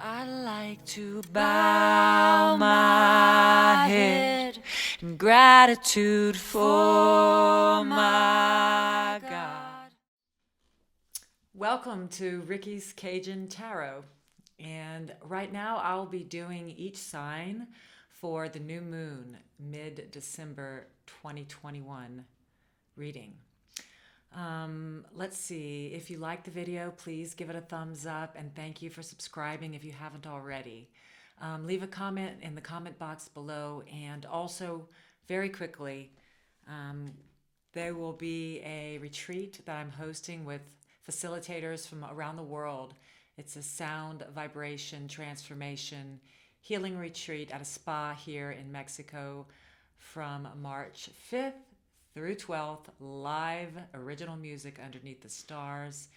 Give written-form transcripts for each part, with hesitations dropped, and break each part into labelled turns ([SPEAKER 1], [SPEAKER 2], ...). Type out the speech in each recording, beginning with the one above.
[SPEAKER 1] I like to bow my head in gratitude for my God. Welcome to Ricky's Cajun Tarot. And right now I'll be doing each sign for the new moon, mid-December 2021 reading. Let's see. If you like the video, please give it a thumbs up, and thank you for subscribing if you haven't already. Leave a comment in the comment box below, and also very quickly, there will be a retreat that I'm hosting with facilitators from around the world. It's a sound vibration transformation healing retreat at a spa here in Mexico from March 5th through 12th, live original music underneath the stars,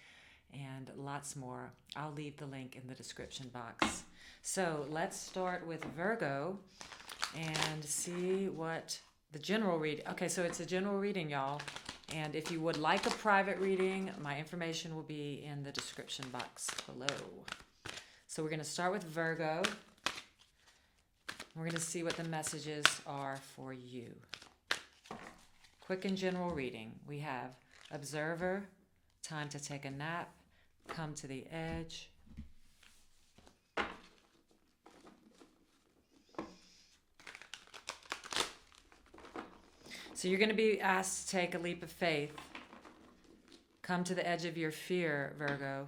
[SPEAKER 1] and lots more. I'll leave the link in the description box. So let's start with Virgo and see what the general read. Okay, so it's a general reading, y'all. And if you would like a private reading, my information will be in the description box below. So we're going to start with Virgo. We're going to see what the messages are for you. Quick and general reading. We have observer, time to take a nap, come to the edge. So you're going to be asked to take a leap of faith. Come to the edge of your fear, Virgo.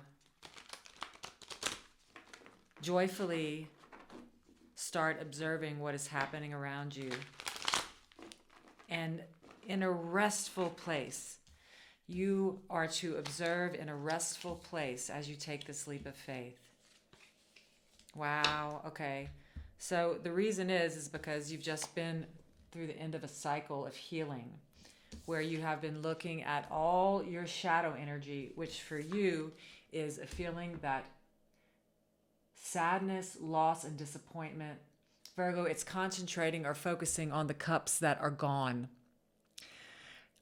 [SPEAKER 1] Joyfully start observing what is happening around you. And in a restful place. You are to observe in a restful place as you take this leap of faith. Wow, okay. So the reason is because you've just been through the end of a cycle of healing where you have been looking at all your shadow energy, which for you is a feeling that sadness, loss, and disappointment. Virgo, it's concentrating or focusing on the cups that are gone.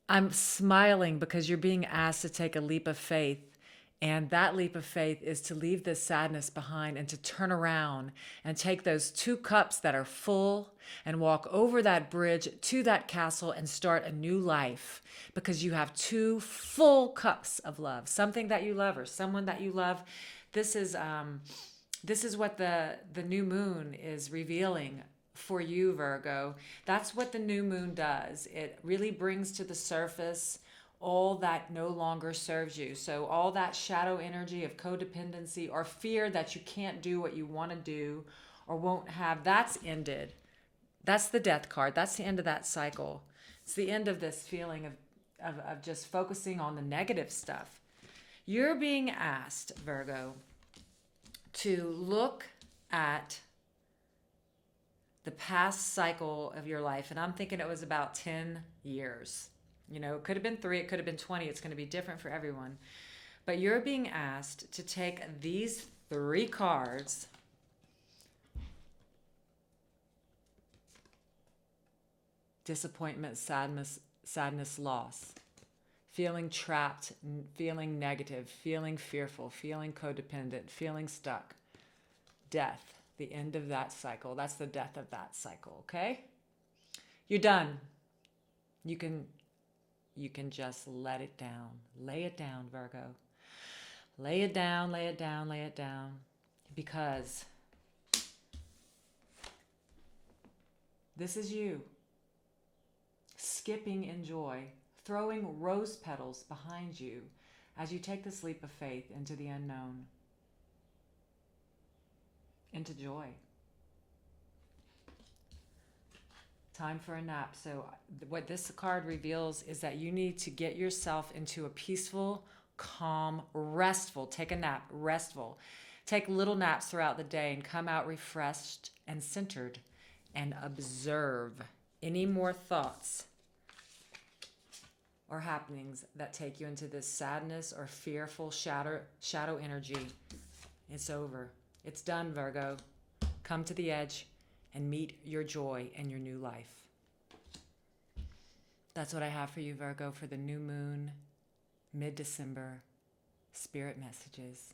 [SPEAKER 1] I'm smiling because you're being asked to take a leap of faith. And that leap of faith is to leave this sadness behind and to turn around and take those two cups that are full and walk over that bridge to that castle and start a new life because you have two full cups of love, something that you love or someone that you love. This is what the new moon is revealing for you, Virgo. That's what the new moon does. It really brings to the surface all that no longer serves you. So all that shadow energy of codependency or fear that you can't do what you want to do or won't have, that's ended. That's the death card. That's the end of that cycle. It's the end of this feeling of just focusing on the negative stuff. You're being asked, Virgo, to look at the past cycle of your life. And I'm thinking it was about 10 years. You know, it could have been 3, it could have been 20. It's going to be different for everyone. But you're being asked to take these 3 cards. Disappointment, sadness, loss. Feeling trapped, feeling negative, feeling fearful, feeling codependent, feeling stuck. Death. The end of that cycle. That's the death of that cycle, okay? You're done. You can just let it down. Lay it down, Virgo. Lay it down, lay it down, lay it down. Because this is you. Skipping in joy. Throwing rose petals behind you as you take this leap of faith into the unknown. Into joy. Time for a nap. So what this card reveals is that you need to get yourself into a peaceful, calm, restful, take a nap, restful. Take little naps throughout the day and come out refreshed and centered and observe any more thoughts or happenings that take you into this sadness or fearful shadow energy. It's over. It's done, Virgo. Come to the edge and meet your joy and your new life. That's what I have for you, Virgo, for the new moon, mid-December, spirit messages.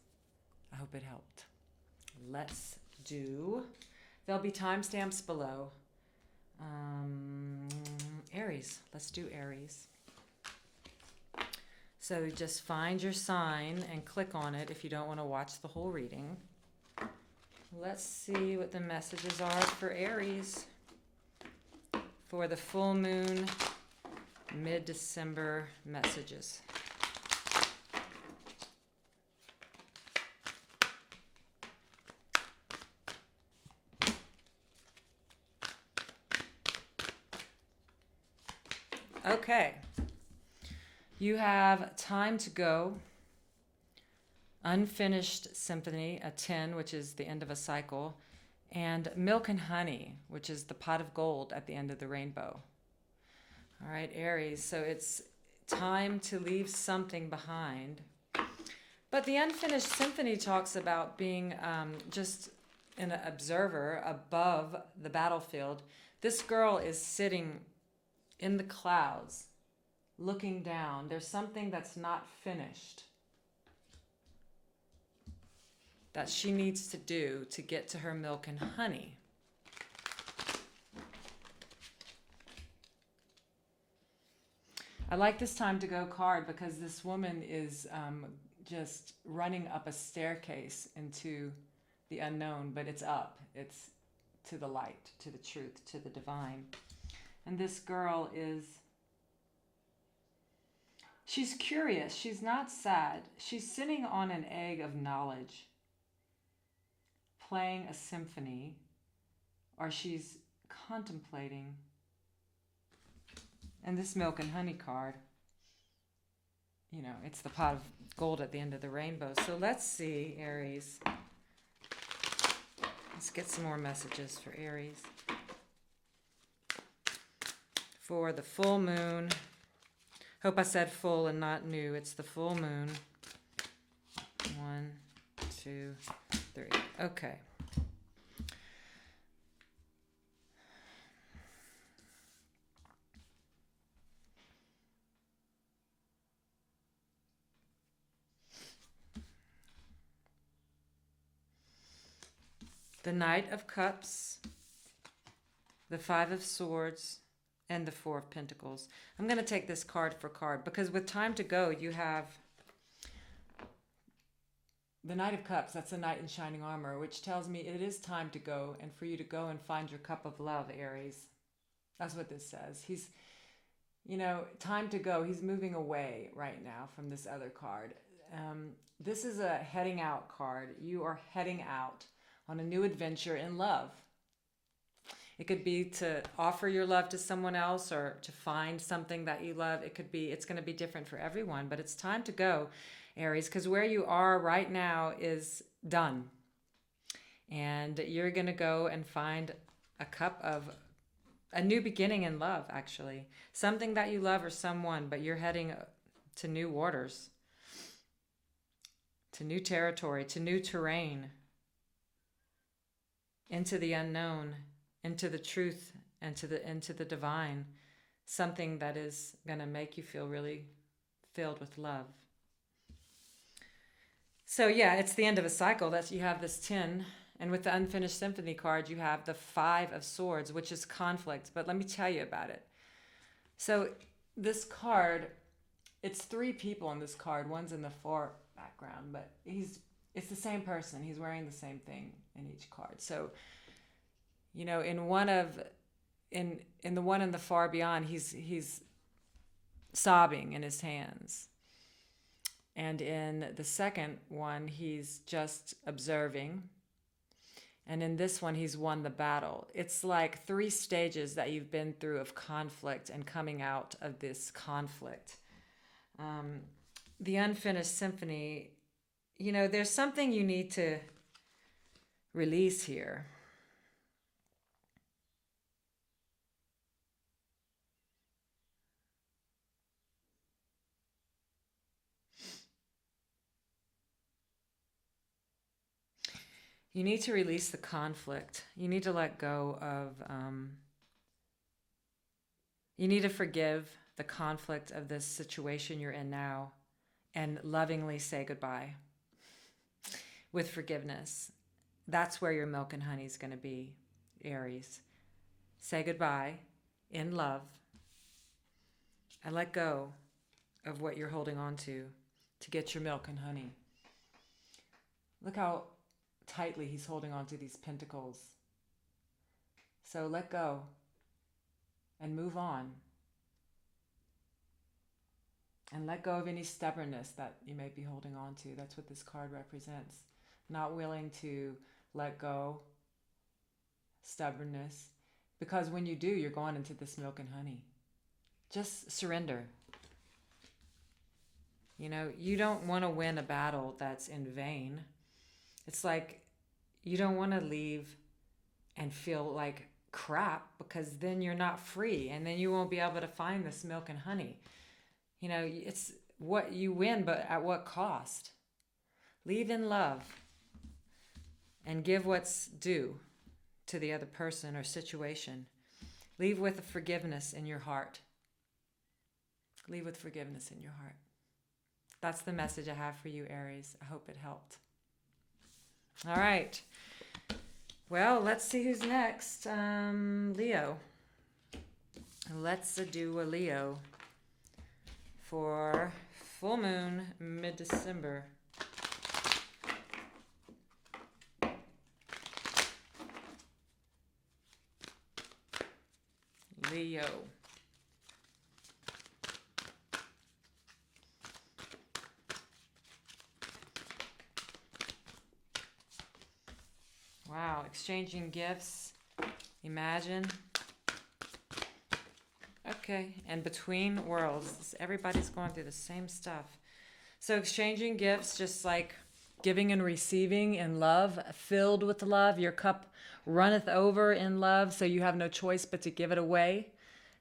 [SPEAKER 1] I hope it helped. Let's do, there'll be timestamps below. Aries, let's do Aries. So just find your sign and click on it if you don't want to watch the whole reading. Let's see what the messages are for Aries for the full moon, mid-December messages. Okay. You have time to go. Unfinished symphony, a 10, which is the end of a cycle, and milk and honey, which is the pot of gold at the end of the rainbow. All right, Aries, so it's time to leave something behind. But the unfinished symphony talks about being just an observer above the battlefield. This girl is sitting in the clouds, looking down. There's something that's not finished that she needs to do to get to her milk and honey. I like this time to go card because this woman is just running up a staircase into the unknown, but it's up. It's to the light, to the truth, to the divine. And this girl is, she's curious. She's not sad. She's sitting on an egg of knowledge, playing a symphony, or she's contemplating. And this milk and honey card, you know, it's the pot of gold at the end of the rainbow. So let's see, Aries. Let's get some more messages for Aries. For the full moon. Hope I said full and not new. It's the full moon. 1, 2, 3. Okay. The Knight of Cups, the Five of Swords, and the Four of Pentacles. I'm going to take this card for card because with time to go, you have the Knight of Cups. That's the knight in shining armor, which tells me it is time to go and for you to go and find your cup of love, Aries. That's what this says. He's, you know, time to go. He's moving away right now from this other card. This is a heading out card. You are heading out on a new adventure in love. It could be to offer your love to someone else or to find something that you love. It could be, it's going to be different for everyone, but it's time to go, Aries, because where you are right now is done. And you're going to go and find a cup of a new beginning in love, actually. Something that you love or someone, but you're heading to new waters, to new territory, to new terrain, into the unknown, into the truth, and into the divine. Something that is going to make you feel really filled with love. So yeah, it's the end of a cycle. That's, you have this 10, and with the unfinished symphony card, you have the 5 of Swords, which is conflict. But let me tell you about it. So this card, it's 3 people on this card. One's in the far background, but it's the same person. He's wearing the same thing in each card. So, you know, in the one in the far beyond, he's sobbing in his hands. And in the second one, he's just observing. And in this one, he's won the battle. It's like 3 stages that you've been through of conflict and coming out of this conflict. The unfinished symphony, you know, there's something you need to release here. You need to release the conflict. You need to let go of, you need to forgive the conflict of this situation you're in now and lovingly say goodbye with forgiveness. that's where your milk and honey is going to be, Aries. Say goodbye in love and let go of what you're holding on to get your milk and honey. Look how tightly he's holding on to these pentacles. So let go and move on. And let go of any stubbornness that you may be holding on to. That's what this card represents. Not willing to let go, stubbornness. Because when you do, you're going into this milk and honey. Just surrender. You know, you don't want to win a battle that's in vain. It's like you don't want to leave and feel like crap, because then you're not free and then you won't be able to find this milk and honey. You know, it's what you win, but at what cost? Leave in love and give what's due to the other person or situation. Leave with forgiveness in your heart. Leave with forgiveness in your heart. That's the message I have for you, Aries. I hope it helped. All right. Well, let's see who's next. Leo. Let's do a Leo for full moon mid-December. Leo. Wow, exchanging gifts. Imagine. Okay, and between worlds. Everybody's going through the same stuff. So exchanging gifts, just like giving and receiving in love, filled with love. Your cup runneth over in love, so you have no choice but to give it away.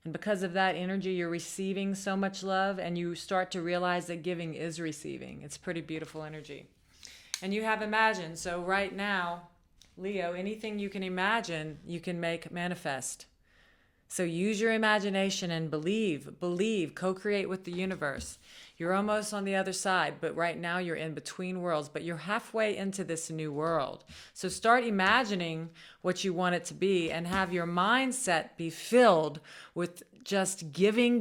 [SPEAKER 1] And because of that energy, you're receiving so much love, and you start to realize that giving is receiving. It's pretty beautiful energy. And you have imagined. So right now, Leo, anything you can imagine, you can make manifest. So use your imagination and believe, co-create with the universe. You're almost on the other side, but right now you're in between worlds, but you're halfway into this new world. So start imagining what you want it to be and have your mindset be filled with just giving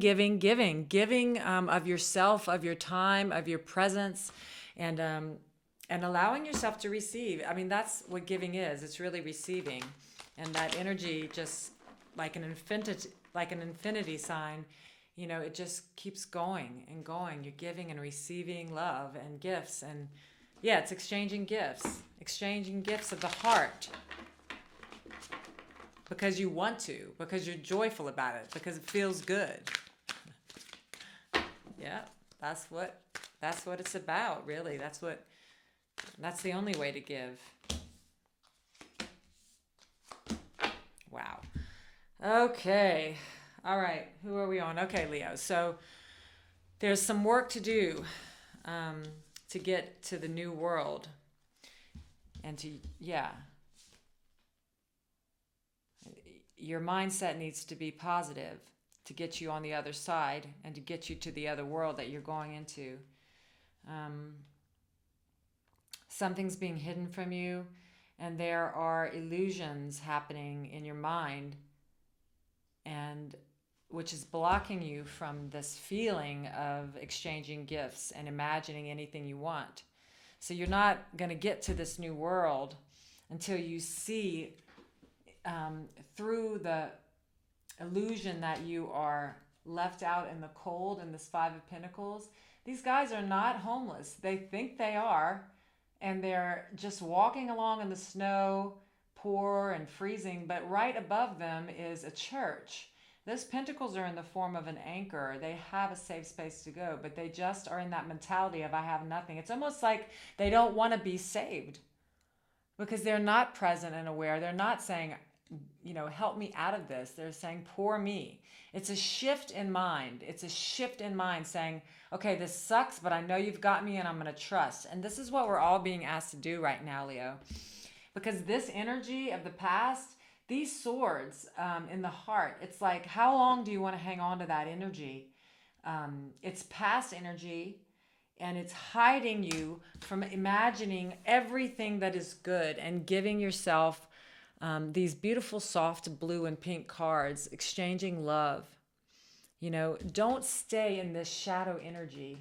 [SPEAKER 1] of yourself, of your time, of your presence, and allowing yourself to receive. I mean, that's what giving is. It's really receiving. And that energy, just like an infinity sign, you know, it just keeps going and going. You're giving and receiving love and gifts. And yeah, it's exchanging gifts of the heart. Because you want to, because you're joyful about it, because it feels good. Yeah, that's what it's about, really. That's the only way to give. Wow. Okay. All right. Who are we on? Okay, Leo. So there's some work to do to get to the new world. And your mindset needs to be positive to get you on the other side and to get you to the other world that you're going into. Something's being hidden from you, and there are illusions happening in your mind, and which is blocking you from this feeling of exchanging gifts and imagining anything you want. So you're not going to get to this new world until you see through the illusion that you are left out in the cold in this Five of Pentacles. These guys are not homeless. They think they are. And they're just walking along in the snow, poor and freezing, but right above them is a church. Those pentacles are in the form of an anchor. They have a safe space to go, but they just are in that mentality of I have nothing. It's almost like they don't want to be saved because they're not present and aware. They're not saying, you know, help me out of this. They're saying, poor me. It's a shift in mind. It's a shift in mind saying, okay, this sucks, but I know you've got me and I'm going to trust. And this is what we're all being asked to do right now, Leo. Because this energy of the past, these swords in the heart, it's like, how long do you want to hang on to that energy? It's past energy. and it's hiding you from imagining everything that is good and giving yourself these beautiful soft blue and pink cards, exchanging love. Don't stay in this shadow energy.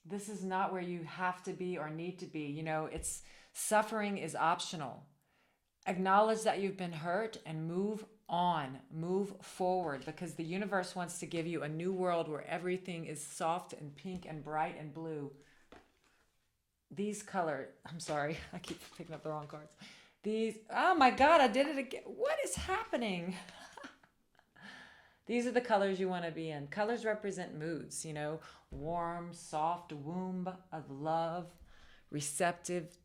[SPEAKER 1] This is not where you have to be or need to be. It's suffering is optional. Acknowledge that you've been hurt and move on, move forward, because the universe wants to give you a new world where everything is soft and pink and bright and blue. These color, I'm sorry, I keep picking up the wrong cards. Oh my God, I did it again. What is happening? These are the colors you want to be in. Colors represent moods, warm, soft womb of love, receptive,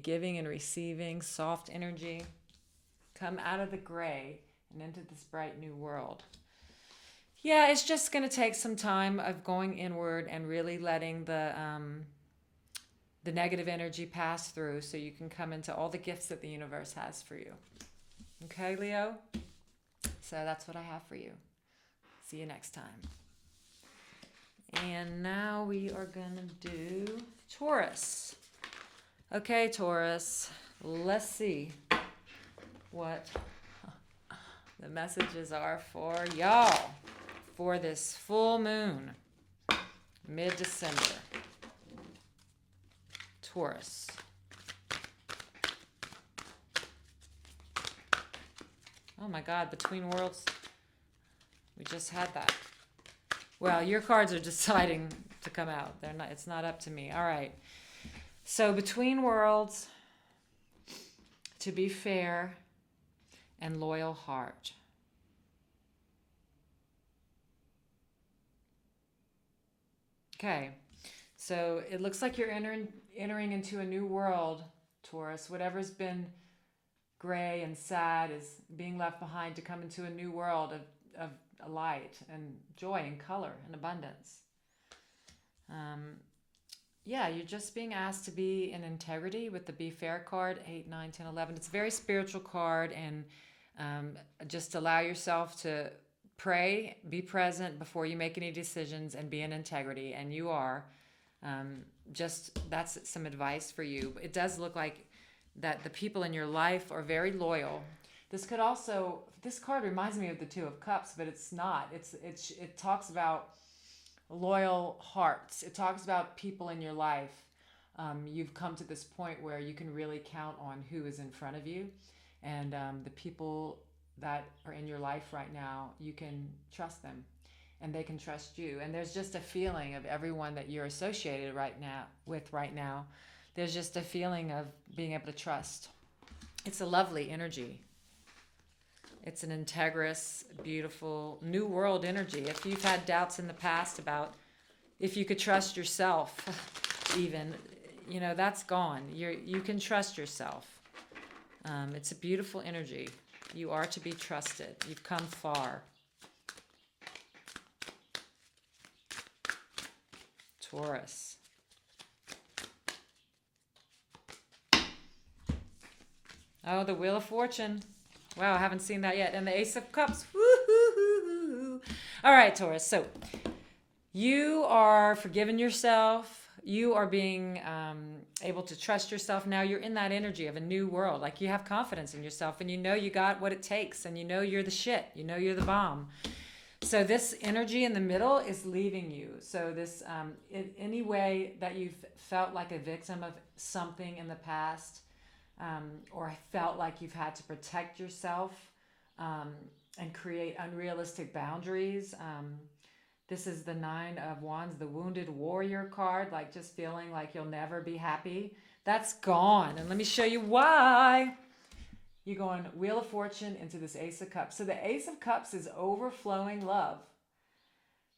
[SPEAKER 1] giving and receiving, soft energy. Come out of the gray and into this bright new world. Yeah, it's just going to take some time of going inward and really letting the negative energy pass through so you can come into all the gifts that the universe has for you. Okay, Leo? So that's what I have for you. See you next time. And now we are going to do Taurus. Okay, Taurus, let's see what the messages are for y'all for this full moon, mid-December. Taurus. Oh my God, between worlds. We just had that. Well, your cards are deciding to come out. It's not up to me. All right. So between worlds, to be fair, and loyal heart. Okay. So it looks like you're entering into a new world, Taurus. Whatever's been gray and sad is being left behind to come into a new world of light and joy and color and abundance. You're just being asked to be in integrity with the Be Fair card, 8, 9, 10, 11. It's a very spiritual card, and just allow yourself to pray, be present before you make any decisions, and be in integrity. And you are. That's some advice for you. It does look like that the people in your life are very loyal. This card reminds me of the Two of Cups, but it's not. It talks about loyal hearts. It talks about people in your life. You've come to this point where you can really count on who is in front of you, and the people that are in your life right now, you can trust them, and they can trust you. And there's just a feeling of everyone that you're associated right now. There's just a feeling of being able to trust. It's a lovely energy. It's an integrous, beautiful, new world energy. If you've had doubts in the past about if you could trust yourself, even, that's gone. You can trust yourself. It's a beautiful energy. You are to be trusted. You've come far. Taurus. Oh, the Wheel of Fortune. Wow, I haven't seen that yet. And the Ace of Cups. Woo-hoo-hoo-hoo. All right, Taurus. So you are forgiving yourself. You are being able to trust yourself now. You're in that energy of a new world. Like, you have confidence in yourself, and you know you got what it takes, and you know you're the shit. You know you're the bomb. So this energy in the middle is leaving you. So this, in any way that you've felt like a victim of something in the past, or felt like you've had to protect yourself and create unrealistic boundaries. This is the 9 of Wands, the Wounded Warrior card, like just feeling like you'll never be happy. That's gone. And let me show you why. You're going Wheel of Fortune into this Ace of Cups. So the Ace of Cups is overflowing love.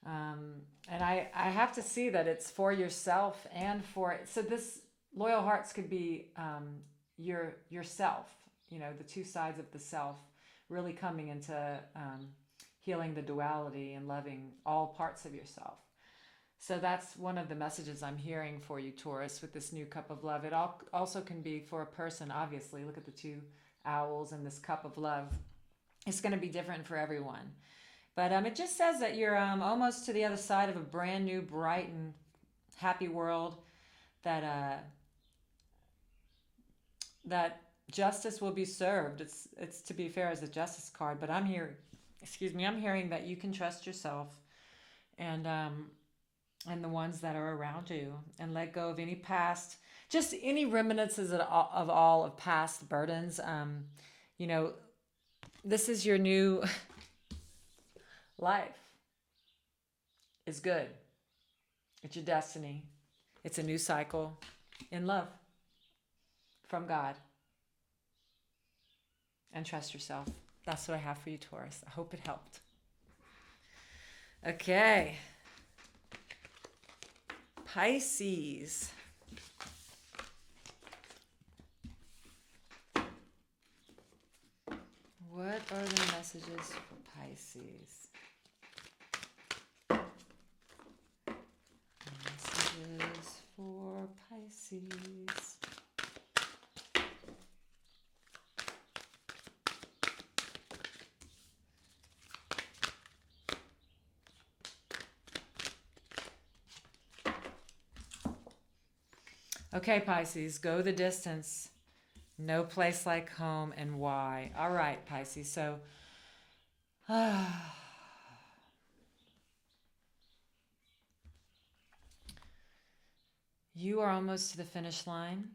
[SPEAKER 1] And I have to see that it's for yourself and for... So this loyal hearts could be... yourself, the two sides of the self, really coming into healing the duality and loving all parts of yourself. So that's one of the messages I'm hearing for you, Taurus, with this new cup of love. It also can be for a person, obviously. Look at the 2 owls and this cup of love. It's going to be different for everyone. But it just says that you're almost to the other side of a brand new, bright and happy world. That justice will be served. It's to be fair as a justice card, but I'm hearing that you can trust yourself and the ones that are around you, and let go of any past, just any reminiscences of all of past burdens. You know, this is your new life. It's good. It's your destiny. It's a new cycle in love from God. And trust yourself. That's what I have for you, Taurus. I hope it helped. Okay. Pisces. What are the messages for Pisces? Messages for Pisces. Okay, Pisces, go the distance. No place like home, and why? All right, Pisces. So, you are almost to the finish line,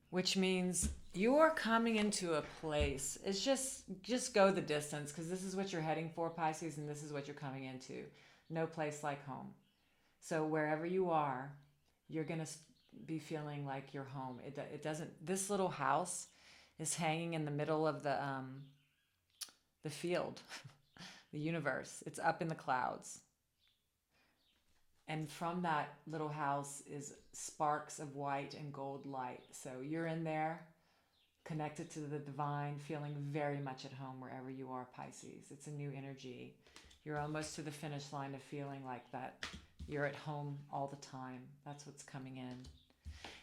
[SPEAKER 1] which means you are coming into a place. It's just go the distance, because this is what you're heading for, Pisces, and this is what you're coming into. No place like home. So wherever you are, you're going to be feeling like you're home. It doesn't. This little house is hanging in the middle of the field, the universe. It's up in the clouds, and from that little house is sparks of white and gold light. So you're in there, connected to the divine, feeling very much at home wherever you are, Pisces. It's a new energy. You're almost to the finish line of feeling like that. You're at home all the time. That's what's coming in.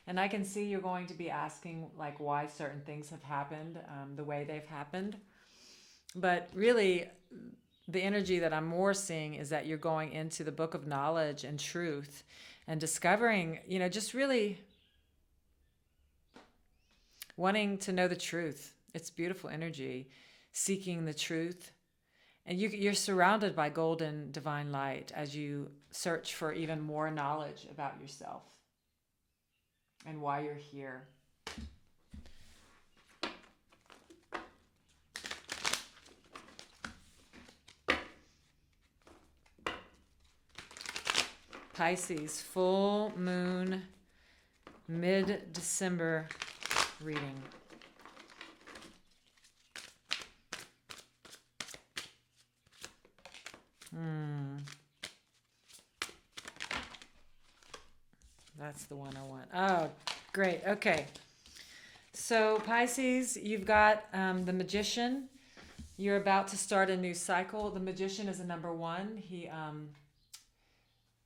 [SPEAKER 1] And I can see you're going to be asking like why certain things have happened the way they've happened. But really, the energy that I'm more seeing is that you're going into the book of knowledge and truth and discovering, just really wanting to know the truth. It's beautiful energy, seeking the truth. And you're surrounded by golden divine light as you search for even more knowledge about yourself and why you're here. Pisces, full moon, mid-December reading. That's the one I want. Oh, great. Okay. So Pisces, you've got the Magician. You're about to start a new cycle. The Magician is a number one.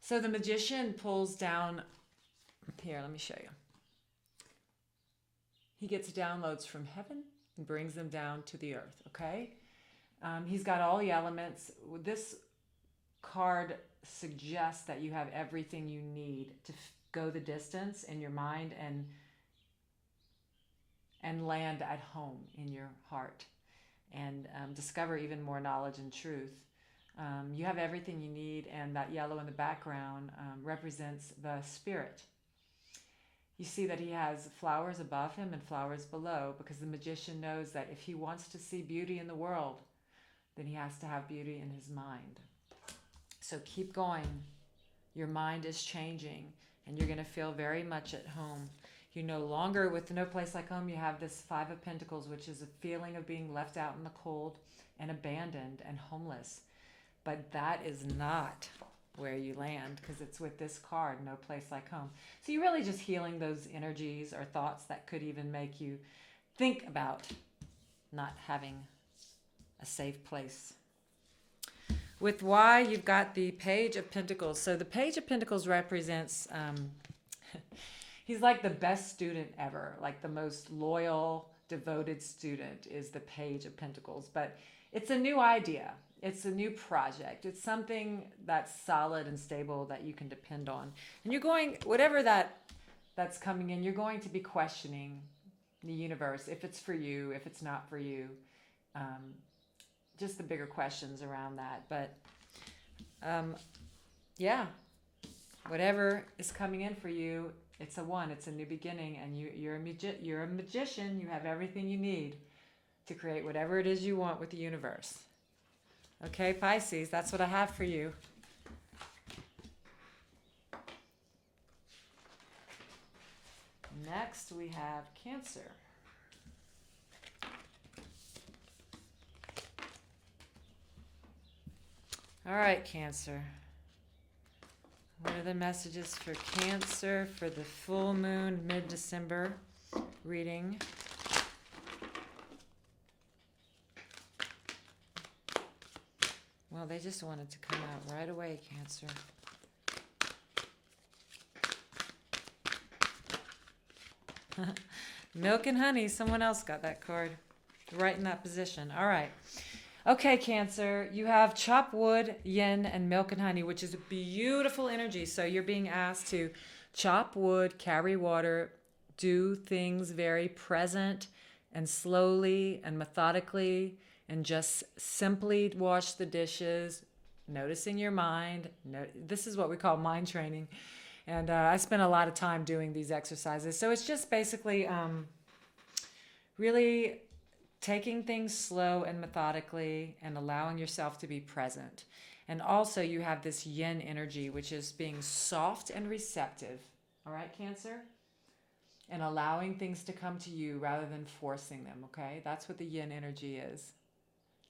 [SPEAKER 1] So the Magician pulls down. Here, let me show you. He gets downloads from heaven and brings them down to the earth. Okay. He's got all the elements. This card suggests that you have everything you need to go the distance in your mind and land at home in your heart and discover even more knowledge and truth. You have everything you need, and that yellow in the background represents the spirit. You see that he has flowers above him and flowers below, because the Magician knows that if he wants to see beauty in the world, then he has to have beauty in his mind. So keep going. Your mind is changing, and you're going to feel very much at home. You no longer, with no place like home, you have this Five of Pentacles, which is a feeling of being left out in the cold and abandoned and homeless. But that is not where you land, because it's with this card, no place like home. So you're really just healing those energies or thoughts that could even make you think about not having a safe place. With why, you've got the Page of Pentacles. So the Page of Pentacles represents, he's like the best student ever, like the most loyal, devoted student is the Page of Pentacles. But it's a new idea. It's a new project. It's something that's solid and stable that you can depend on. And you're going, whatever that's coming in, you're going to be questioning the universe, if it's for you, if it's not for you. Just the bigger questions around that. But yeah, whatever is coming in for you, it's a one. It's a new beginning, and you're a magician. You have everything you need to create whatever it is you want with the universe. Okay, Pisces, that's what I have for you. Next, we have Cancer. All right, Cancer. What are the messages for Cancer for the full moon mid-December reading? Well, they just wanted to come out right away, Cancer. Milk and honey. Someone else got that card right in that position. All right. Okay, Cancer. You have chop wood, yin, and milk and honey, which is a beautiful energy. So you're being asked to chop wood, carry water, do things very present and slowly and methodically, and just simply wash the dishes, noticing your mind. This is what we call mind training. And I spent a lot of time doing these exercises. So it's just basically really taking things slow and methodically and allowing yourself to be present. And also you have this yin energy, which is being soft and receptive. All right, Cancer? And allowing things to come to you rather than forcing them, okay? That's what the yin energy is.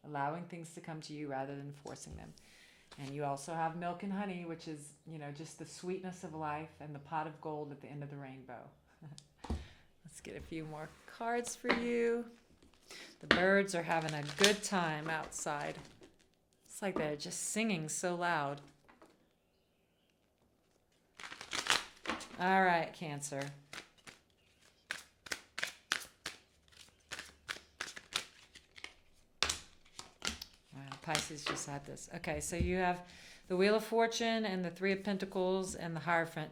[SPEAKER 1] Allowing things to come to you rather than forcing them. And you also have milk and honey, which is, just the sweetness of life and the pot of gold at the end of the rainbow. Let's get a few more cards for you. The birds are having a good time outside. It's like they're just singing so loud. All right, Cancer. Pisces just had this. Okay, so you have the Wheel of Fortune and the Three of Pentacles and the Hierophant.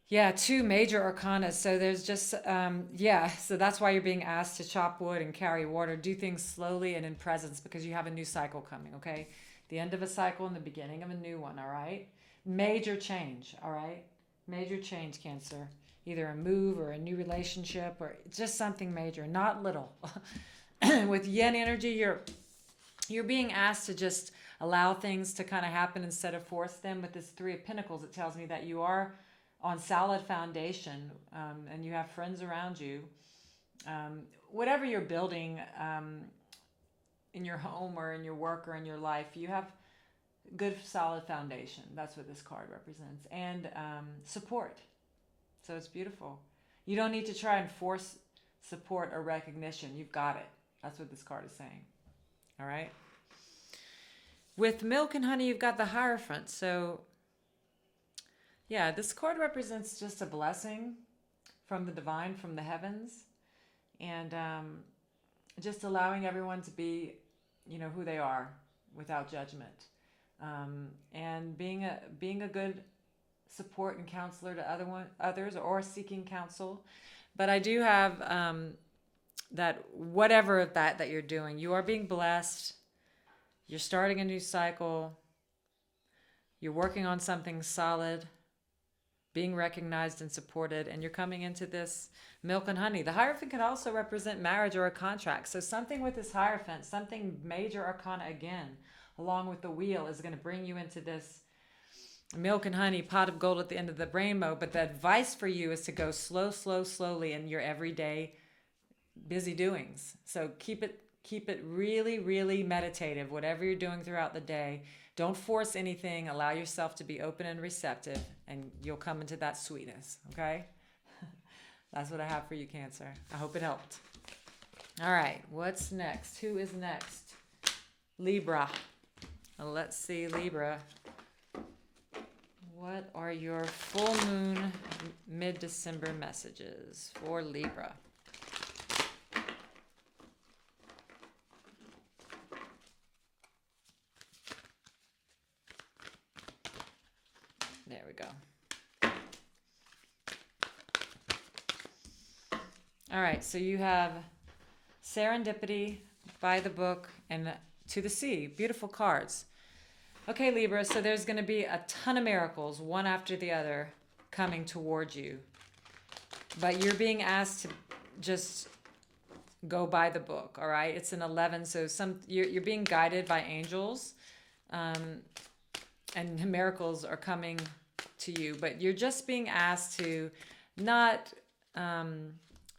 [SPEAKER 1] Yeah, two major arcana. So there's just, so that's why you're being asked to chop wood and carry water. Do things slowly and in presence because you have a new cycle coming, okay? The end of a cycle and the beginning of a new one, all right? Major change, all right? Major change, Cancer. Either a move or a new relationship or just something major, not little. With yin energy, you're being asked to just allow things to kind of happen instead of force them. With this Three of Pentacles, it tells me that you are on solid foundation and you have friends around you. Whatever you're building in your home or in your work or in your life, you have good solid foundation. That's what this card represents. And support. So it's beautiful. You don't need to try and force support or recognition. You've got it. That's what this card is saying. All right. With milk and honey, you've got the Hierophant. So, yeah, this card represents just a blessing from the divine, from the heavens, and just allowing everyone to be, who they are without judgment, and being a good support and counselor to others, or seeking counsel. But I do have that whatever that you're doing, you are being blessed. You're starting a new cycle. You're working on something solid, being recognized and supported, and you're coming into this milk and honey. The Hierophant can also represent marriage or a contract. So something with this Hierophant, something major arcana again, along with the wheel, is going to bring you into this milk and honey, pot of gold at the end of the rainbow. But the advice for you is to go slowly in your everyday busy doings. So keep it really, really meditative, whatever you're doing throughout the day. Don't force anything. Allow yourself to be open and receptive, and you'll come into that sweetness, okay? That's what I have for you, Cancer. I hope it helped. All right, what's next? Who is next? Libra. Well, let's see, Libra. What are your full moon mid-December messages for Libra? There we go. All right, so you have serendipity, by the book, and to the sea. Beautiful cards. Okay, Libra, so there's going to be a ton of miracles, one after the other, coming towards you. But you're being asked to just go by the book, all right? It's an 11, so you're being guided by angels, and miracles are coming to you. But you're just being asked to not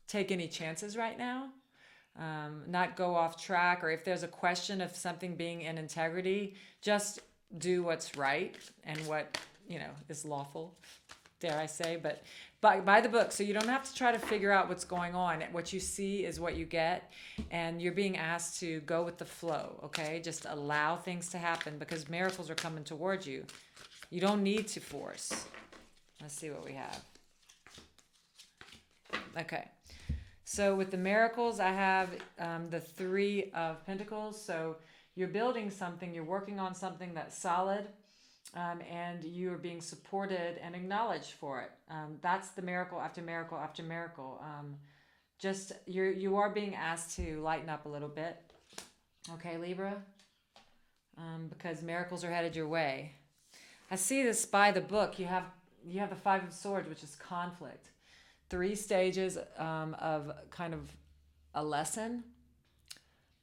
[SPEAKER 1] take any chances right now. Not go off track, or if there's a question of something being in integrity, just do what's right and what, is lawful, dare I say, but by the book. So you don't have to try to figure out what's going on. What you see is what you get, and you're being asked to go with the flow, okay? Just allow things to happen because miracles are coming towards you. You don't need to force. Let's see what we have. Okay. So with the miracles, I have the 3 of Pentacles. So you're building something, you're working on something that's solid, and you are being supported and acknowledged for it. That's the miracle after miracle after miracle. You are being asked to lighten up a little bit. Okay, Libra? Because miracles are headed your way. I see this by the book. You have the 5 of Swords, which is conflict. 3 stages of kind of a lesson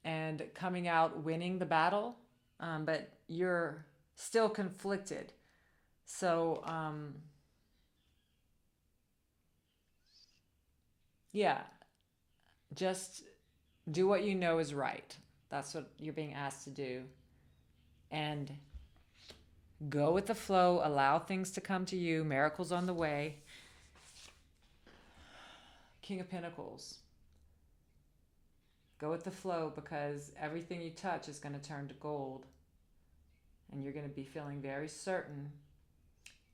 [SPEAKER 1] and coming out winning the battle, but you're still conflicted. So, just do what you know is right. That's what you're being asked to do. And go with the flow, allow things to come to you, miracles on the way. King of Pentacles. Go with the flow because everything you touch is going to turn to gold. And you're going to be feeling very certain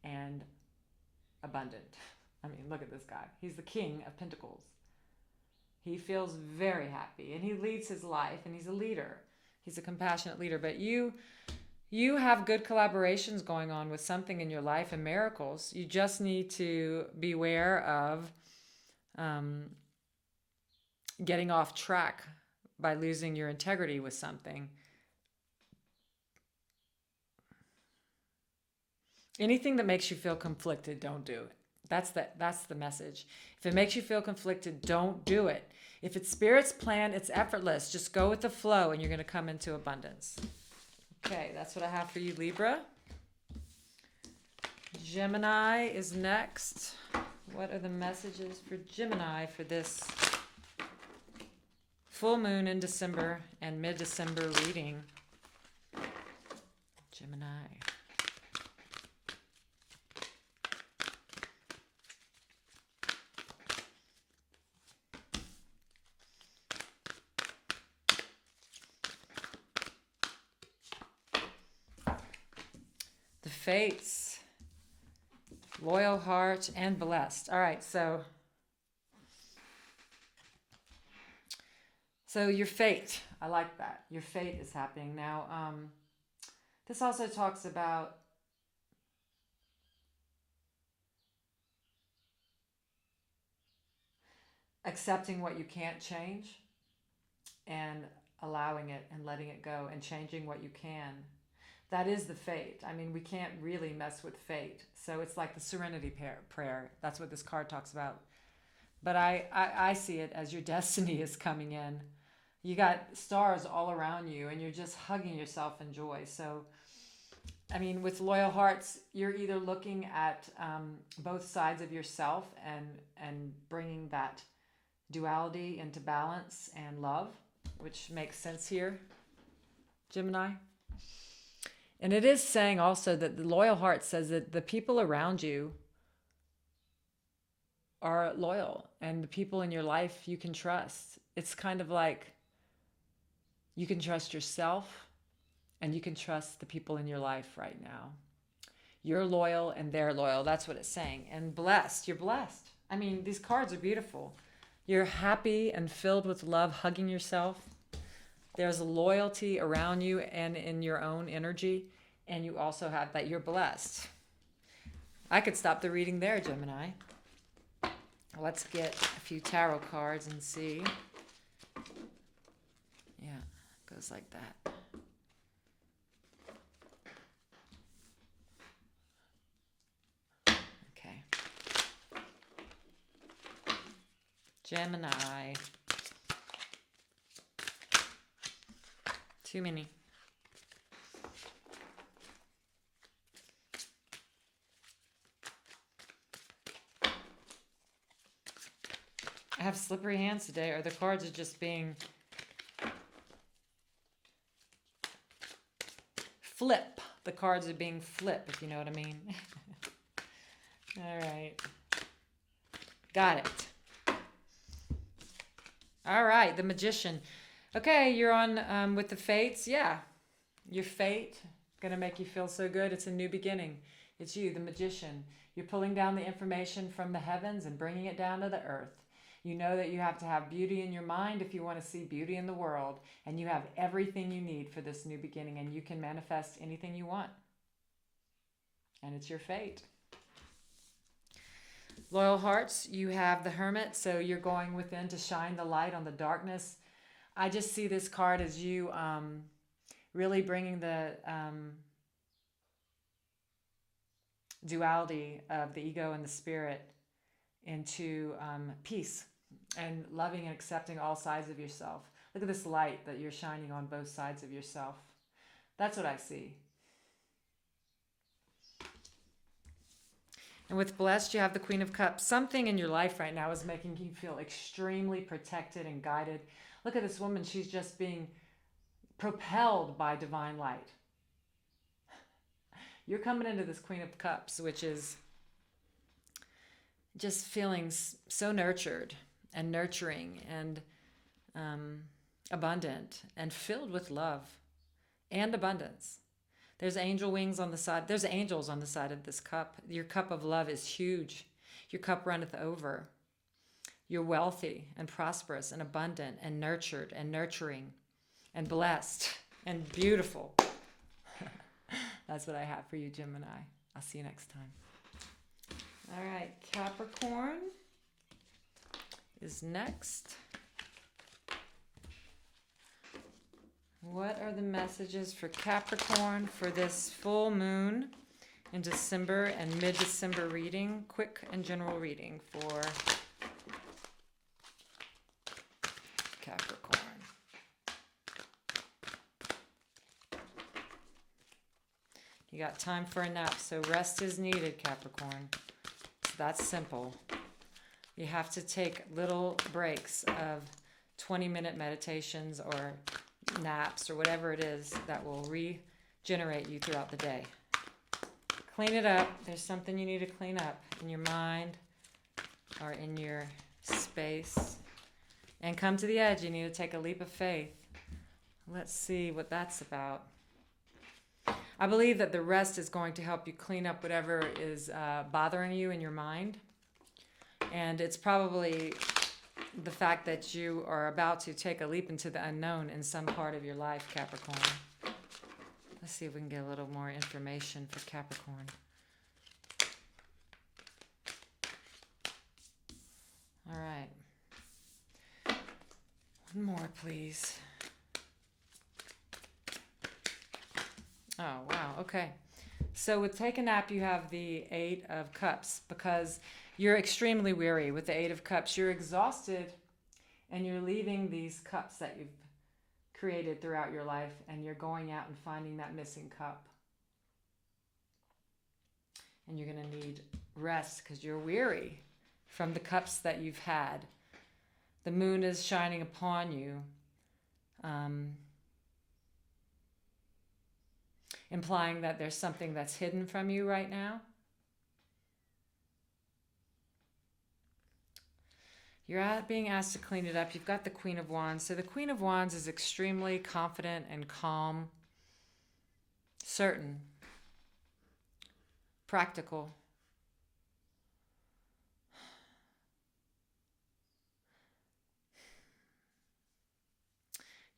[SPEAKER 1] and abundant. I mean, look at this guy. He's the King of Pentacles. He feels very happy and he leads his life and he's a leader. He's a compassionate leader. But you have good collaborations going on with something in your life and miracles. You just need to beware of getting off track by losing your integrity with something. Anything that makes you feel conflicted, don't do it. That's the message. If it makes you feel conflicted, don't do it. If it's Spirit's plan, it's effortless. Just go with the flow and you're going to come into abundance. Okay, that's what I have for you, Libra. Gemini is next. What are the messages for Gemini for this full moon in December and mid-December reading? Gemini. The Fates. Loyal heart and blessed. All right, so your fate. I like that. Your fate is happening now. This also talks about accepting what you can't change and allowing it and letting it go and changing what you can. That is the fate. I mean, we can't really mess with fate. So it's like the serenity prayer. That's what this card talks about. But I see it as your destiny is coming in. You got stars all around you and you're just hugging yourself in joy. So, I mean, with loyal hearts, you're either looking at both sides of yourself and bringing that duality into balance and love, which makes sense here, Gemini. And it is saying also that the loyal heart says that the people around you are loyal and the people in your life you can trust. It's kind of like you can trust yourself and you can trust the people in your life right now. You're loyal and they're loyal. That's what it's saying. And blessed, you're blessed. I mean, these cards are beautiful. You're happy and filled with love, hugging yourself. There's loyalty around you and in your own energy. And you also have that you're blessed. I could stop the reading there, Gemini. Let's get a few tarot cards and see. Yeah, it goes like that. Okay. Gemini. Too many. I have slippery hands today, or the cards are just being flip. The cards are being flip, if you know what I mean. All right. Got it. All right, the Magician. Okay, you're on with the Fates. Yeah, your fate gonna make you feel so good. It's a new beginning. It's you, the Magician. You're pulling down the information from the heavens and bringing it down to the earth. You know that you have to have beauty in your mind if you want to see beauty in the world, and you have everything you need for this new beginning, and you can manifest anything you want. And it's your fate. Loyal Hearts, you have the Hermit, so you're going within to shine the light on the darkness. I just see this card as you really bringing the duality of the ego and the spirit into peace and loving and accepting all sides of yourself. Look at this light that you're shining on both sides of yourself. That's what I see. And with Blessed, you have the Queen of Cups. Something in your life right now is making you feel extremely protected and guided. Look at this woman. She's just being propelled by divine light. You're coming into this Queen of Cups, which is just feeling so nurtured and nurturing and abundant and filled with love and abundance. There's angel wings on the side. There's angels on the side of this cup. Your cup of love is huge. Your cup runneth over. You're wealthy and prosperous and abundant and nurtured and nurturing and blessed and beautiful. That's what I have for you, Gemini. I'll see you next time. All right, Capricorn is next. What are the messages for Capricorn for this full moon in December and mid-December reading? Quick and general reading for Capricorn. You got time for a nap, so rest is needed, Capricorn. That's simple. You have to take little breaks of 20-minute meditations or naps or whatever it is that will regenerate you throughout the day. Clean it up. There's something you need to clean up in your mind or in your space. And come to the edge. You need to take a leap of faith. Let's see what that's about. I believe that the rest is going to help you clean up whatever is bothering you in your mind. And it's probably the fact that you are about to take a leap into the unknown in some part of your life, Capricorn. Let's see if we can get a little more information for Capricorn. All right. One more, please. Oh, wow. Okay. So with Take a Nap, you have the Eight of Cups because you're extremely weary with the Eight of Cups. You're exhausted and you're leaving these cups that you've created throughout your life and you're going out and finding that missing cup. And you're going to need rest because you're weary from the cups that you've had. The moon is shining upon you. Implying that there's something that's hidden from you right now. You're being asked to clean it up. You've got the Queen of Wands. So the Queen of Wands is extremely confident and calm, certain, practical.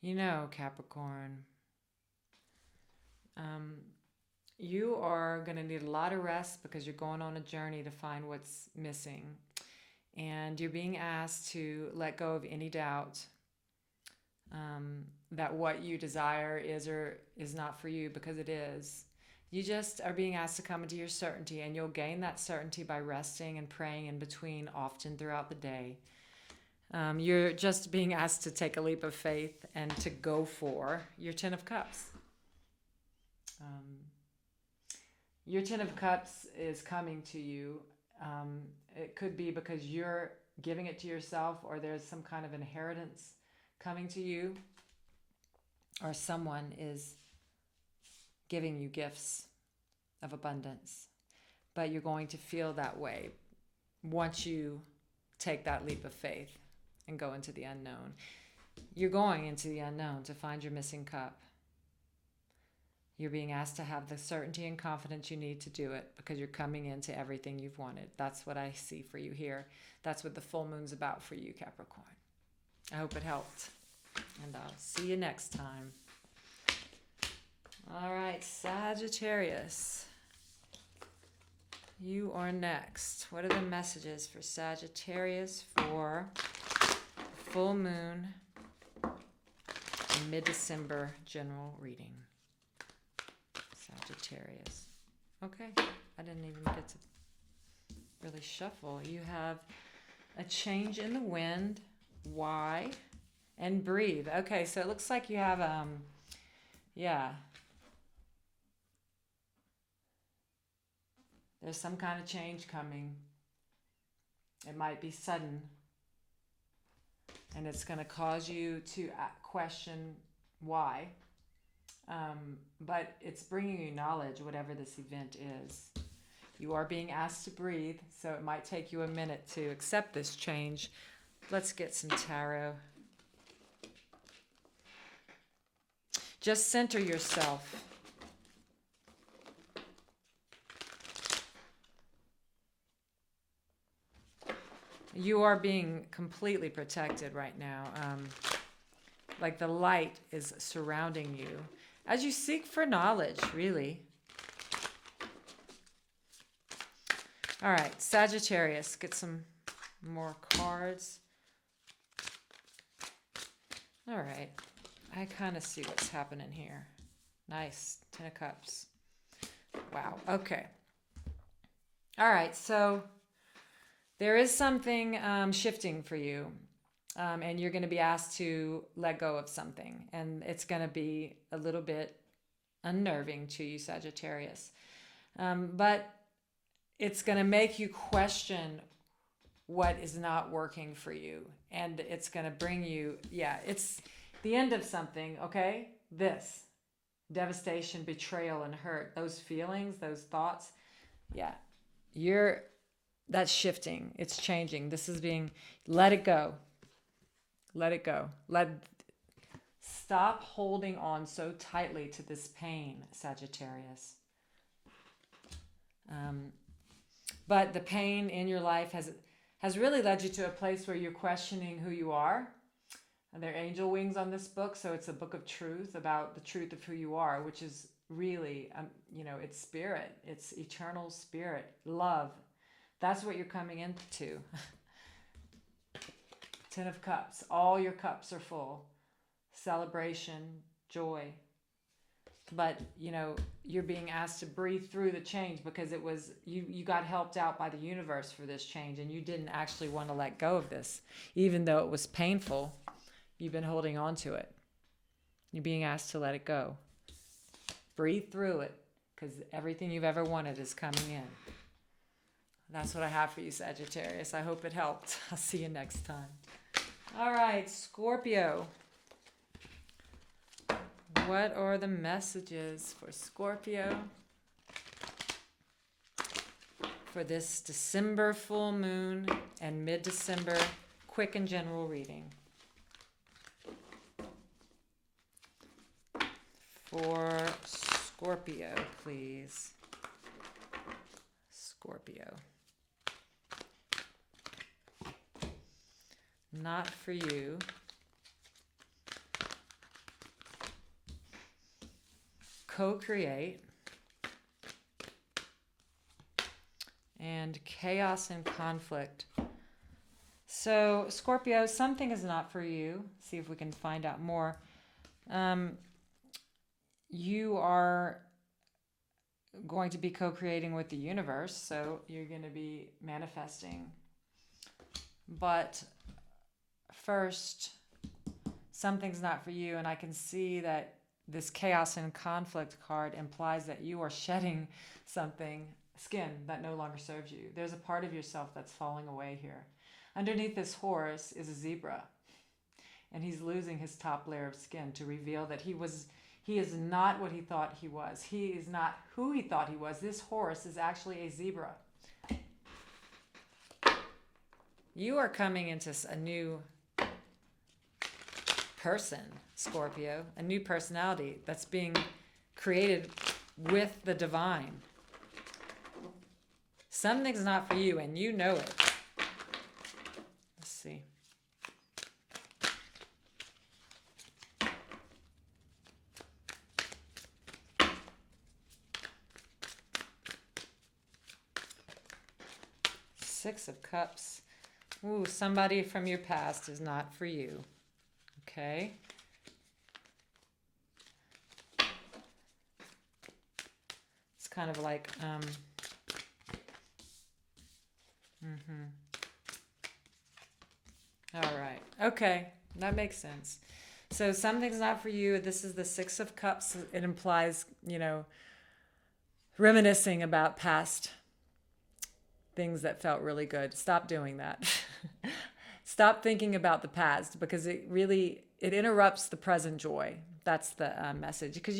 [SPEAKER 1] You know, Capricorn, You are going to need a lot of rest because you're going on a journey to find what's missing. And you're being asked to let go of any doubt that what you desire is or is not for you, because it is. You just are being asked to come into your certainty, and you'll gain that certainty by resting and praying in between often throughout the day. You're just being asked to take a leap of faith and to go for your Ten of Cups. Your Ten of Cups is coming to you. It could be because you're giving it to yourself, or there's some kind of inheritance coming to you, or someone is giving you gifts of abundance. But you're going to feel that way once you take that leap of faith and go into the unknown. You're going into the unknown to find your missing cup. You're being asked to have the certainty and confidence you need to do it, because you're coming into everything you've wanted. That's what I see for you here. That's what the full moon's about for you, Capricorn. I hope it helped. And I'll see you next time. All right, Sagittarius. You are next. What are the messages for Sagittarius for full moon in mid-December general reading? Sagittarius. Okay, I didn't even get to really shuffle. You have a change in the wind. Why? And breathe. Okay, so it looks like you have there's some kind of change coming. It might be sudden, and it's going to cause you to question why. But it's bringing you knowledge, whatever this event is. You are being asked to breathe, so it might take you a minute to accept this change. Let's get some tarot. Just center yourself. You are being completely protected right now. Like the light is surrounding you as you seek for knowledge, really. All right, Sagittarius, get some more cards. All right, I kind of see what's happening here. Nice, Ten of Cups. Wow, okay. All right, so there is something shifting for you. And you're going to be asked to let go of something. And it's going to be a little bit unnerving to you, Sagittarius. But it's going to make you question what is not working for you. And it's going to bring you, it's the end of something, okay? This. Devastation, betrayal, and hurt. Those feelings, those thoughts. That's shifting. It's changing. This is being, let it go. Let it go. Stop holding on so tightly to this pain, Sagittarius. But the pain in your life has really led you to a place where you're questioning who you are. And there are angel wings on this book, so it's a book of truth about the truth of who you are, which is really, it's spirit. It's eternal spirit, love. That's what you're coming into. Ten of Cups. All your cups are full. Celebration, joy. But, you're being asked to breathe through the change because it was, you got helped out by the universe for this change, and you didn't actually want to let go of this. Even though it was painful, you've been holding on to it. You're being asked to let it go. Breathe through it, because everything you've ever wanted is coming in. That's what I have for you, Sagittarius. I hope it helped. I'll see you next time. All right, Scorpio. What are the messages for Scorpio for this December full moon and mid-December quick and general reading? For Scorpio, please. Scorpio. Not for you. Co-create. and chaos and conflict. So, Scorpio, something is not for you. See if we can find out more. You are going to be co-creating with the universe, so you're going to be manifesting. But first, something's not for you, and I can see that this chaos and conflict card implies that you are shedding something, skin that no longer serves you. There's a part of yourself that's falling away here. Underneath this horse is a zebra, and he's losing his top layer of skin to reveal that he is not what he thought he was. He is not who he thought he was. This horse is actually a zebra. You are coming into a new person, Scorpio, a new personality that's being created with the divine. Something's not for you, and you know it. Let's see. Six of Cups. Ooh, somebody from your past is not for you. Okay. It's kind of like, All right. Okay. That makes sense. So something's not for you. This is the Six of Cups. It implies, reminiscing about past things that felt really good. Stop doing that. Stop thinking about the past, because it interrupts the present joy. That's the message. Because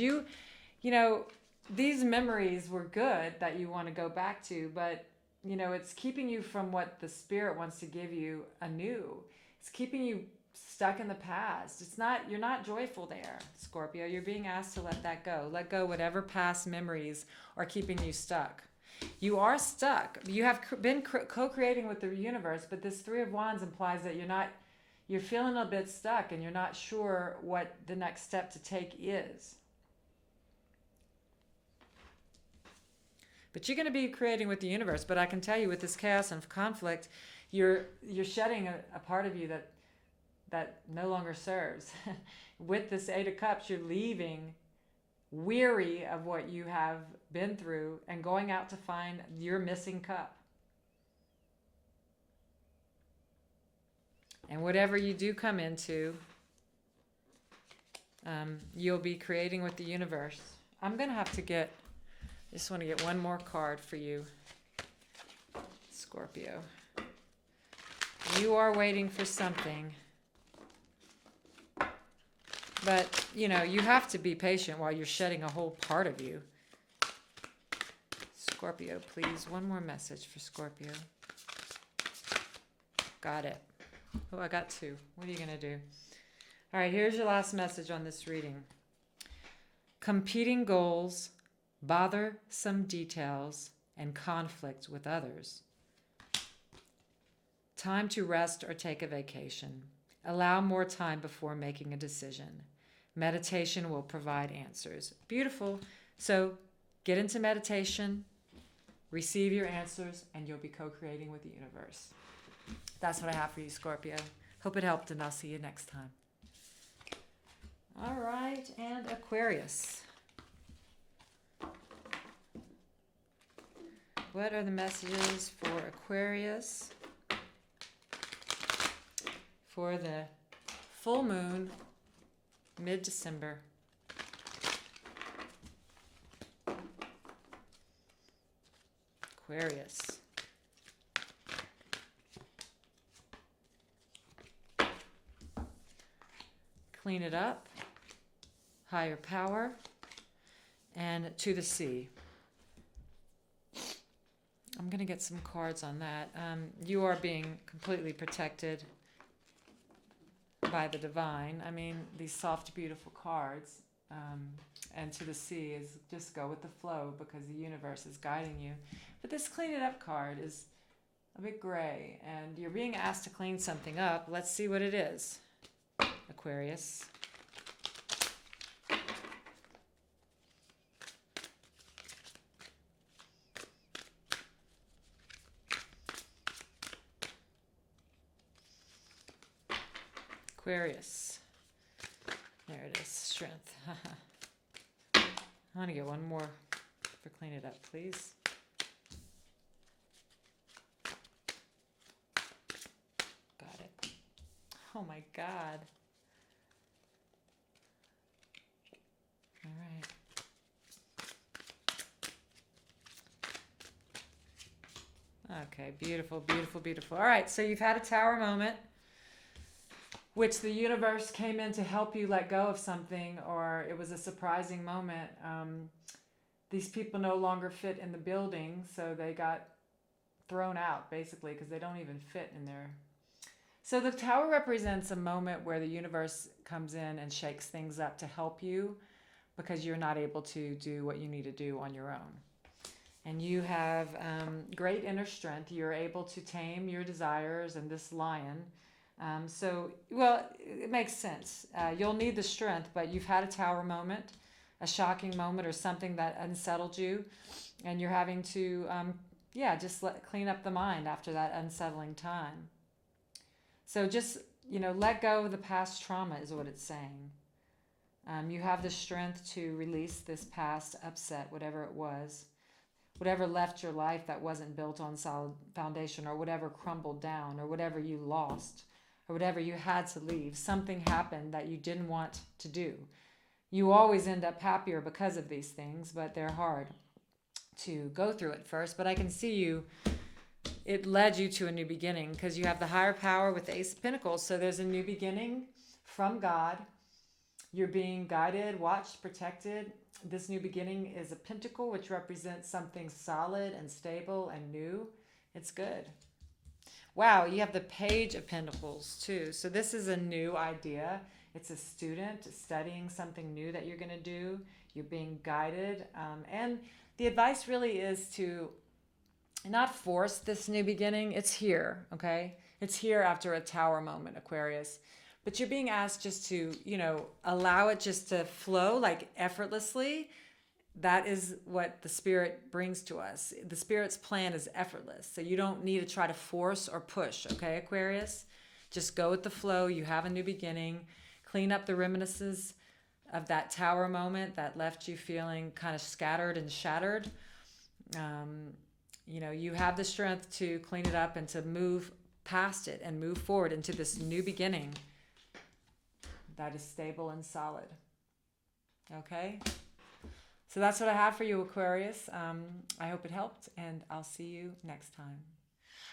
[SPEAKER 1] these memories were good that you want to go back to, but it's keeping you from what the spirit wants to give you anew. It's keeping you stuck in the past. You're not joyful there, Scorpio. You're being asked to let that go. Let go whatever past memories are keeping you stuck. You are stuck. You have been co-creating with the universe, but this Three of Wands implies that you're feeling a bit stuck and you're not sure what the next step to take is. But you're going to be creating with the universe. But I can tell you, with this chaos and conflict, you're shedding a part of you that no longer serves. With this Eight of Cups, you're leaving weary of what you have been through and going out to find your missing cup. And whatever you do come into, you'll be creating with the universe. I'm going to have to just want to get one more card for you, Scorpio. You are waiting for something. But, you have to be patient while you're shedding a whole part of you. Scorpio, please. One more message for Scorpio. Got it. Oh, I got two. What are you going to do? All right, here's your last message on this reading. Competing goals, bothersome details, and conflict with others. Time to rest or take a vacation. Allow more time before making a decision. Meditation will provide answers. Beautiful. So get into meditation, receive your answers, and you'll be co-creating with the universe. That's what I have for you, Scorpio. Hope it helped, and I'll see you next time. All right, and Aquarius. What are the messages for Aquarius for the full moon, mid-December? Aquarius. Clean it up. Higher power. And to the sea. I'm going to get some cards on that. You are being completely protected by the divine. I mean, these soft, beautiful cards. And to the sea is just go with the flow because the universe is guiding you. But this clean it up card is a bit gray, and you're being asked to clean something up. Let's see what it is, Aquarius. Aquarius. There it is, strength. I want to get one more for clean it up, please. Got it. Oh my God. All right. Okay, beautiful, beautiful, beautiful. All right, so you've had a tower moment, which the universe came in to help you let go of something, or it was a surprising moment. These people no longer fit in the building, so they got thrown out, basically, because they don't even fit in there. So the tower represents a moment where the universe comes in and shakes things up to help you, because you're not able to do what you need to do on your own. And you have great inner strength. You're able to tame your desires and this lion. Well, it makes sense. You'll need the strength, but you've had a tower moment, a shocking moment, or something that unsettled you. And you're having to, just clean up the mind after that unsettling time. So just, let go of the past trauma is what it's saying. You have the strength to release this past upset, whatever it was. Whatever left your life that wasn't built on solid foundation, or whatever crumbled down, or whatever you lost, or whatever you had to leave. Something happened that you didn't want to do. You always end up happier because of these things, but they're hard to go through at first. But I can see it led you to a new beginning, because you have the higher power with the Ace of Pentacles. So there's a new beginning from God. You're being guided, watched, protected. This new beginning is a pentacle, which represents something solid and stable and new. It's good. Wow, you have the Page of Pentacles too. So this is a new idea. It's a student studying something new that you're going to do. You're being guided. And the advice really is to not force this new beginning. It's here, okay? It's here after a tower moment, Aquarius. But you're being asked just to, allow it just to flow like effortlessly. That is what the Spirit brings to us. The Spirit's plan is effortless. So you don't need to try to force or push, okay, Aquarius? Just go with the flow. You have a new beginning. Clean up the reminiscences of that tower moment that left you feeling kind of scattered and shattered. You have the strength to clean it up and to move past it and move forward into this new beginning that is stable and solid. Okay? So that's what I have for you, Aquarius. I hope it helped, and I'll see you next time.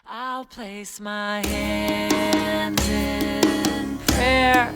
[SPEAKER 1] I'll place my hands in prayer.